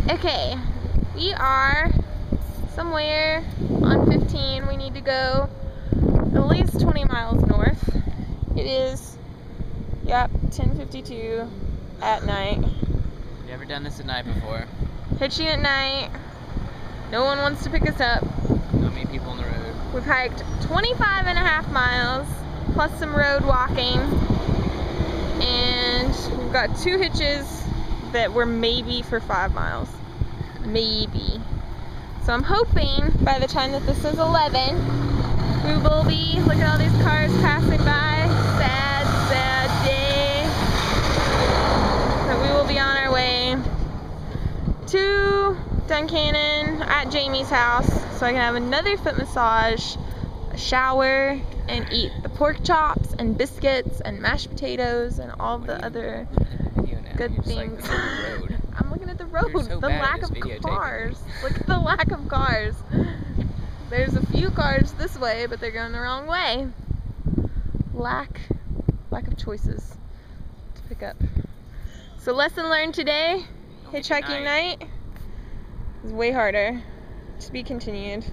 Okay, we are somewhere on 15. We need to go at least 20 miles north. It is, yep, 10:52 at night. Never done this at night before. Hitching at night. No one wants to pick us up. Not many people on the road. We've hiked 25.5 miles, plus some road walking. And we've got 2 hitches that were maybe for 5 miles. Maybe. So I'm hoping by the time that this is 11, we will be, look at all these cars passing by. Sad, sad day. But we will be on our way to Duncannon at Jamie's house so I can have another foot massage, a shower, and eat the pork chops and biscuits and mashed potatoes and all the other good things. I'm looking at the road, the lack of cars. Look at the lack of cars. There's a few cars this way, but they're going the wrong way. Lack of choices to pick up. So lesson learned today, hitchhiking night is way harder. To be continued.